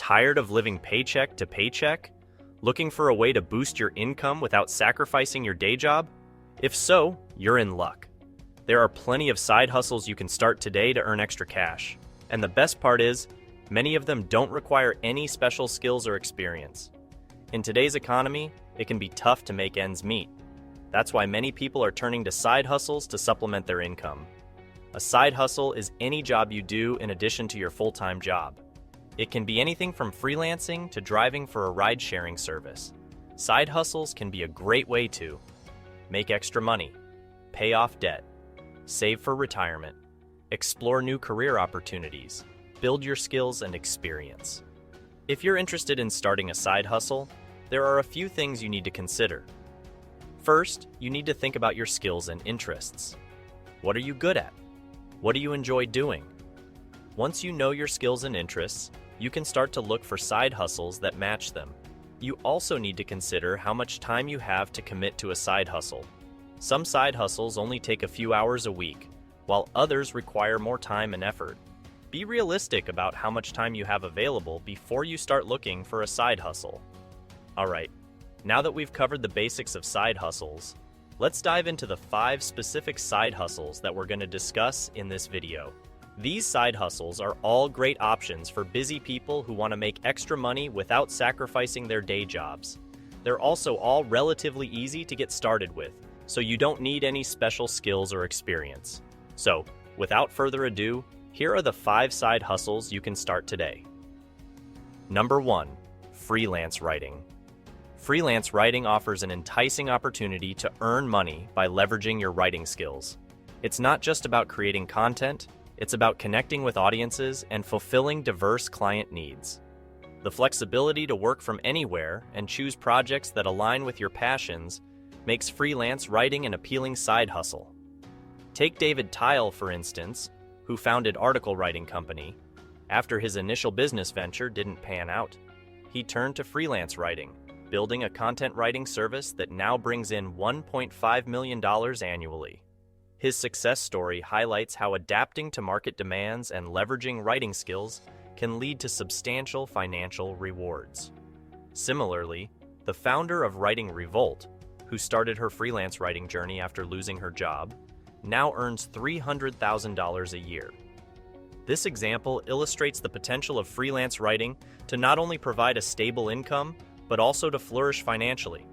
Tired of living paycheck to paycheck? Looking for a way to boost your income without sacrificing your day job? If so, you're in luck. There are plenty of side hustles you can start today to earn extra cash. And the best part is, many of them don't require any special skills or experience. In today's economy, it can be tough to make ends meet. That's why many people are turning to side hustles to supplement their income. A side hustle is any job you do in addition to your full-time job. It can be anything from freelancing to driving for a ride-sharing service. Side hustles can be a great way to make extra money, pay off debt, save for retirement, explore new career opportunities, build your skills and experience. If you're interested in starting a side hustle, there are a few things you need to consider. First, you need to think about your skills and interests. What are you good at? What do you enjoy doing? Once you know your skills and interests, you can start to look for side hustles that match them. You also need to consider how much time you have to commit to a side hustle. Some side hustles only take a few hours a week, while others require more time and effort. Be realistic about how much time you have available before you start looking for a side hustle. Alright, now that we've covered the basics of side hustles, let's dive into the 5 specific side hustles that we're going to discuss in this video. These side hustles are all great options for busy people who want to make extra money without sacrificing their day jobs. They're also all relatively easy to get started with, so you don't need any special skills or experience. So, without further ado, here are the 5 side hustles you can start today. Number 1. Freelance writing. Freelance writing offers an enticing opportunity to earn money by leveraging your writing skills. It's not just about creating content, it's about connecting with audiences and fulfilling diverse client needs. The flexibility to work from anywhere and choose projects that align with your passions makes freelance writing an appealing side hustle. Take David Tile, for instance, who founded Article Writing Company. After his initial business venture didn't pan out, he turned to freelance writing, building a content writing service that now brings in $1.5 million annually. His success story highlights how adapting to market demands and leveraging writing skills can lead to substantial financial rewards. Similarly, the founder of Writing Revolt, who started her freelance writing journey after losing her job, now earns $300,000 a year. This example illustrates the potential of freelance writing to not only provide a stable income, but also to flourish financially.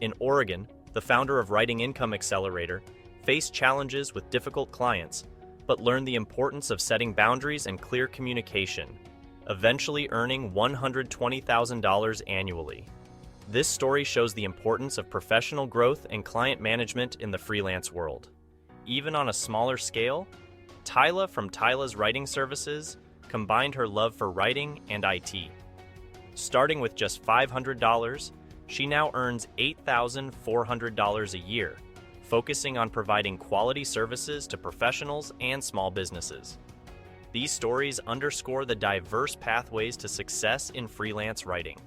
In Oregon, the founder of Writing Income Accelerator faced challenges with difficult clients, but learned the importance of setting boundaries and clear communication, eventually earning $120,000 annually. This story shows the importance of professional growth and client management in the freelance world. Even on a smaller scale, Tyla from Tyla's Writing Services combined her love for writing and IT. Starting with just $500, she now earns $8,400 a year, focusing on providing quality services to professionals and small businesses. These stories underscore the diverse pathways to success in freelance writing.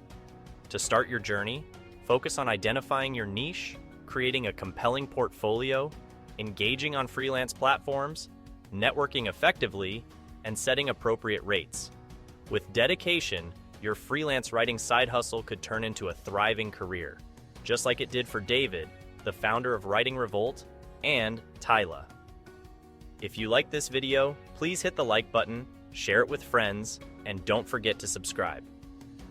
To start your journey, focus on identifying your niche, creating a compelling portfolio, engaging on freelance platforms, networking effectively, and setting appropriate rates. With dedication, your freelance writing side hustle could turn into a thriving career, just like it did for David, the founder of Writing Revolt, and Tyla. If you like this video, please hit the like button, share it with friends, and don't forget to subscribe.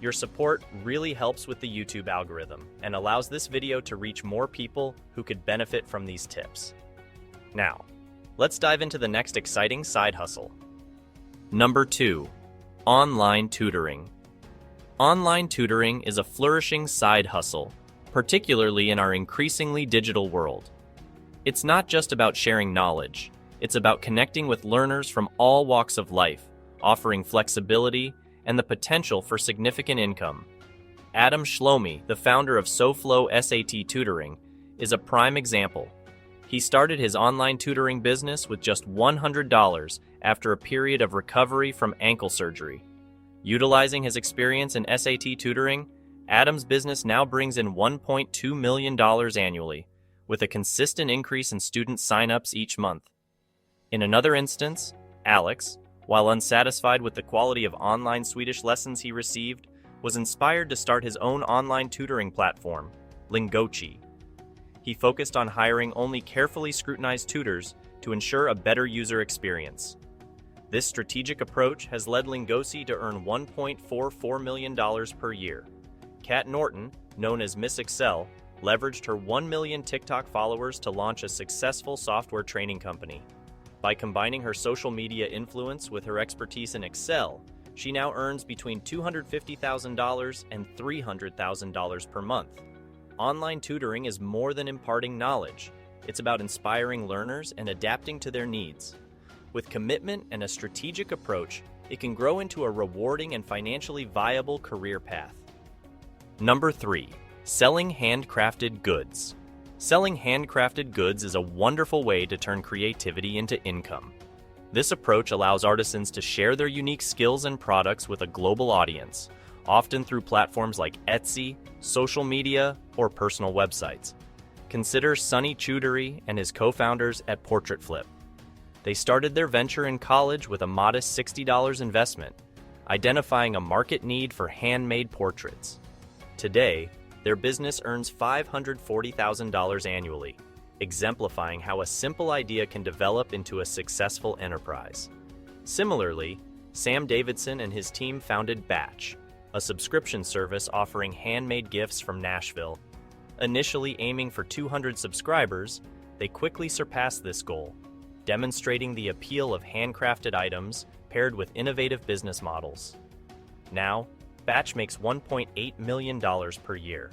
Your support really helps with the YouTube algorithm and allows this video to reach more people who could benefit from these tips. Now, let's dive into the next exciting side hustle. Number 2. Online tutoring. Online tutoring is a flourishing side hustle, particularly in our increasingly digital world. It's not just about sharing knowledge, it's about connecting with learners from all walks of life, offering flexibility and the potential for significant income. Adam Shlomi, the founder of SoFlo SAT Tutoring, is a prime example. He started his online tutoring business with just $100 after a period of recovery from ankle surgery. Utilizing his experience in SAT tutoring, Adam's business now brings in $1.2 million annually, with a consistent increase in student sign-ups each month. In another instance, Alex, While unsatisfied with the quality of online Swedish lessons he received, was inspired to start his own online tutoring platform, Lingochi. He focused on hiring only carefully scrutinized tutors to ensure a better user experience. This strategic approach has led Lingochi to earn $1.44 million per year. Kat Norton, known as Miss Excel, leveraged her 1 million TikTok followers to launch a successful software training company. By combining her social media influence with her expertise in Excel, she now earns between $250,000 and $300,000 per month. Online tutoring is more than imparting knowledge. It's about inspiring learners and adapting to their needs. With commitment and a strategic approach, it can grow into a rewarding and financially viable career path. Number 3. Selling handcrafted goods. Selling handcrafted goods is a wonderful way to turn creativity into income. This approach allows artisans to share their unique skills and products with a global audience, often through platforms like Etsy, social media, or personal websites. Consider Sunny Tutoring and his co-founders at Portrait Flip. They started their venture in college with a modest $60 investment, identifying a market need for handmade portraits. Today, their business earns $540,000 annually, exemplifying how a simple idea can develop into a successful enterprise. Similarly, Sam Davidson and his team founded Batch, a subscription service offering handmade gifts from Nashville. Initially aiming for 200 subscribers, they quickly surpassed this goal, demonstrating the appeal of handcrafted items paired with innovative business models. Now, Batch makes $1.8 million per year.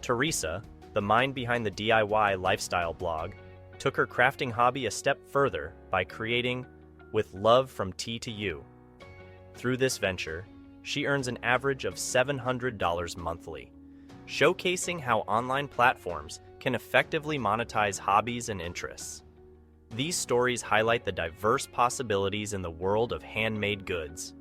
Teresa, the mind behind the DIY lifestyle blog, took her crafting hobby a step further by creating With Love from Tea to You. Through this venture, she earns an average of $700 monthly, showcasing how online platforms can effectively monetize hobbies and interests. These stories highlight the diverse possibilities in the world of handmade goods.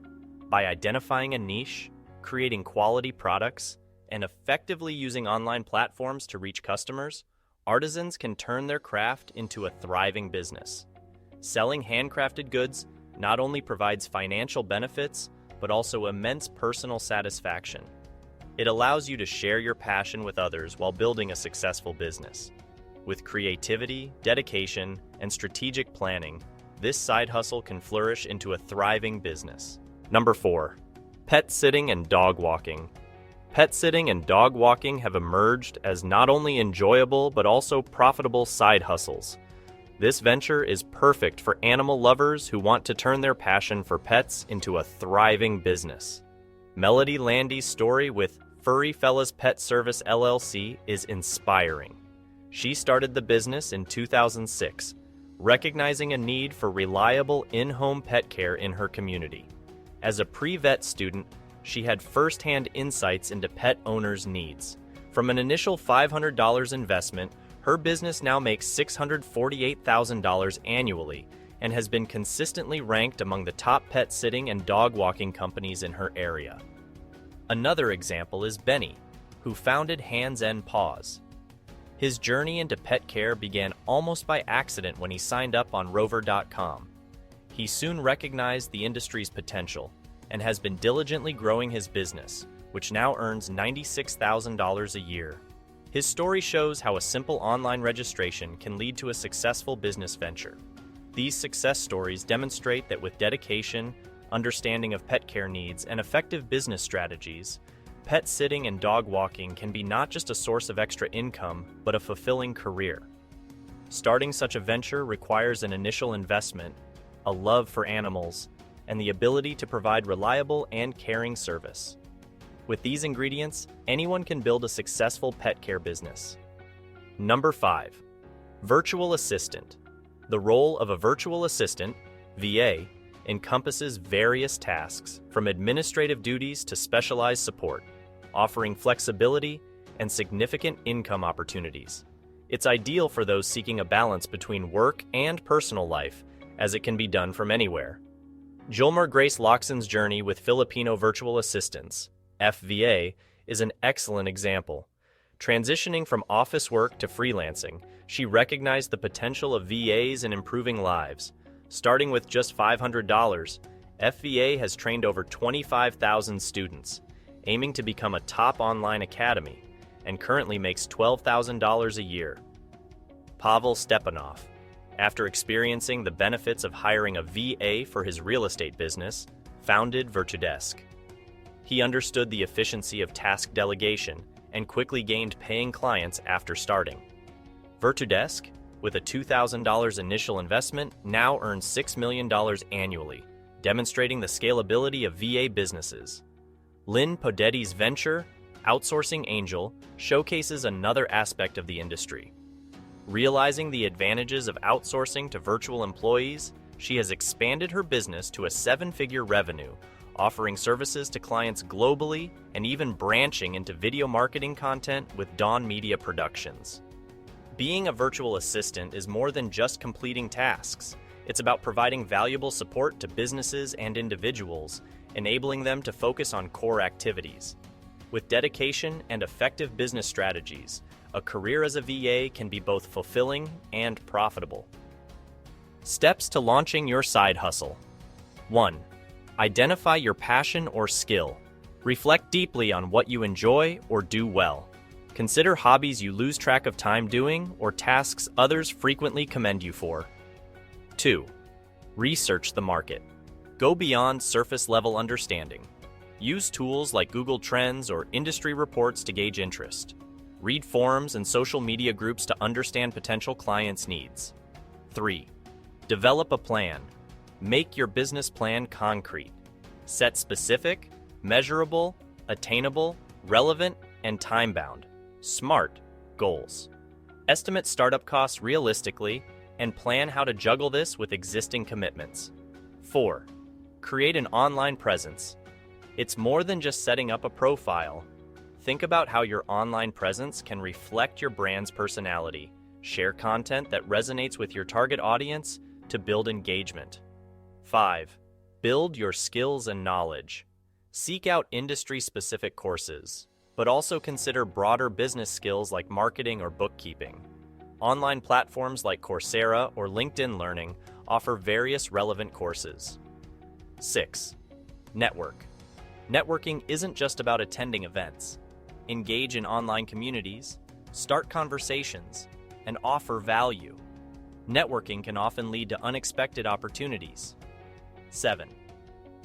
By identifying a niche, creating quality products, and effectively using online platforms to reach customers, artisans can turn their craft into a thriving business. Selling handcrafted goods not only provides financial benefits, but also immense personal satisfaction. It allows you to share your passion with others while building a successful business. With creativity, dedication, and strategic planning, this side hustle can flourish into a thriving business. Number 4. Pet sitting and dog walking. Pet sitting and dog walking have emerged as not only enjoyable but also profitable side hustles. This venture is perfect for animal lovers who want to turn their passion for pets into a thriving business. Melody Landy's story with Furry Fellas Pet Service LLC is inspiring. She started the business in 2006, recognizing a need for reliable in-home pet care in her community. As a pre-vet student, she had first-hand insights into pet owners' needs. From an initial $500 investment, her business now makes $648,000 annually and has been consistently ranked among the top pet sitting and dog walking companies in her area. Another example is Benny, who founded Hands and Paws. His journey into pet care began almost by accident when he signed up on Rover.com. He soon recognized the industry's potential and has been diligently growing his business, which now earns $96,000 a year. His story shows how a simple online registration can lead to a successful business venture. These success stories demonstrate that with dedication, understanding of pet care needs, and effective business strategies, pet sitting and dog walking can be not just a source of extra income, but a fulfilling career. Starting such a venture requires an initial investment, a love for animals, and the ability to provide reliable and caring service. With these ingredients, anyone can build a successful pet care business. Number 5. Virtual assistant. The role of a virtual assistant, VA, encompasses various tasks, from administrative duties to specialized support, offering flexibility and significant income opportunities. It's ideal for those seeking a balance between work and personal life, as it can be done from anywhere. Julmer Grace Loxon's journey with Filipino virtual assistants, FVA, is an excellent example. Transitioning from office work to freelancing, she recognized the potential of VAs in improving lives. Starting with just $500, FVA has trained over 25,000 students, aiming to become a top online academy, and currently makes $12,000 a year. Pavel Stepanov, after experiencing the benefits of hiring a VA for his real estate business, founded Virtudesk. He understood the efficiency of task delegation and quickly gained paying clients after starting. Virtudesk, with a $2,000 initial investment, now earns $6 million annually, demonstrating the scalability of VA businesses. Lynn Podetti's venture, Outsourcing Angel, showcases another aspect of the industry. Realizing the advantages of outsourcing to virtual employees, she has expanded her business to a seven-figure revenue, offering services to clients globally and even branching into video marketing content with Dawn Media Productions. Being a virtual assistant is more than just completing tasks. It's about providing valuable support to businesses and individuals, enabling them to focus on core activities. With dedication and effective business strategies, a career as a VA can be both fulfilling and profitable. Steps to launching your side hustle. 1. Identify your passion or skill. Reflect deeply on what you enjoy or do well. Consider hobbies you lose track of time doing or tasks others frequently commend you for. 2. Research the market. Go beyond surface-level understanding. Use tools like Google Trends or industry reports to gauge interest. Read forums and social media groups to understand potential clients' needs. 3. Develop a plan. Make your business plan concrete. Set specific, measurable, attainable, relevant, and time-bound, SMART goals. Estimate startup costs realistically and plan how to juggle this with existing commitments. 4. Create an online presence. It's more than just setting up a profile. Think about how your online presence can reflect your brand's personality. Share content that resonates with your target audience to build engagement. 5. Build your skills and knowledge. Seek out industry-specific courses, but also consider broader business skills like marketing or bookkeeping. Online platforms like Coursera or LinkedIn Learning offer various relevant courses. 6. Network. Networking isn't just about attending events. Engage in online communities, start conversations, and offer value. Networking can often lead to unexpected opportunities. 7.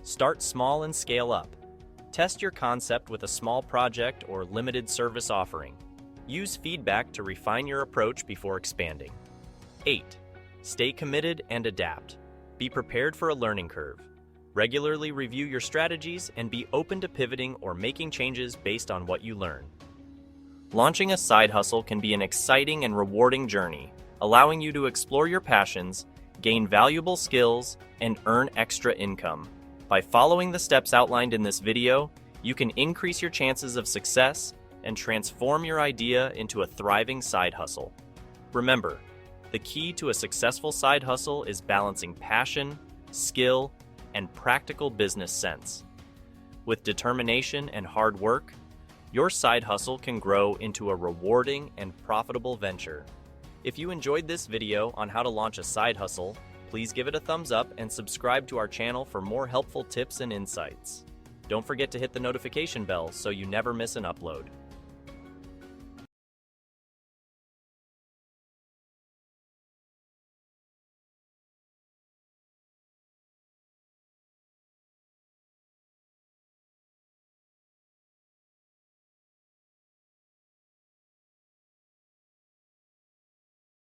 Start small and scale up. Test your concept with a small project or limited service offering. Use feedback to refine your approach before expanding. 8. Stay committed and adapt. Be prepared for a learning curve. Regularly review your strategies and be open to pivoting or making changes based on what you learn. Launching a side hustle can be an exciting and rewarding journey, allowing you to explore your passions, gain valuable skills, and earn extra income. By following the steps outlined in this video, you can increase your chances of success and transform your idea into a thriving side hustle. Remember, the key to a successful side hustle is balancing passion, skill, and practical business sense. With determination and hard work, your side hustle can grow into a rewarding and profitable venture. If you enjoyed this video on how to launch a side hustle, please give it a thumbs up and subscribe to our channel for more helpful tips and insights. Don't forget to hit the notification bell so you never miss an upload.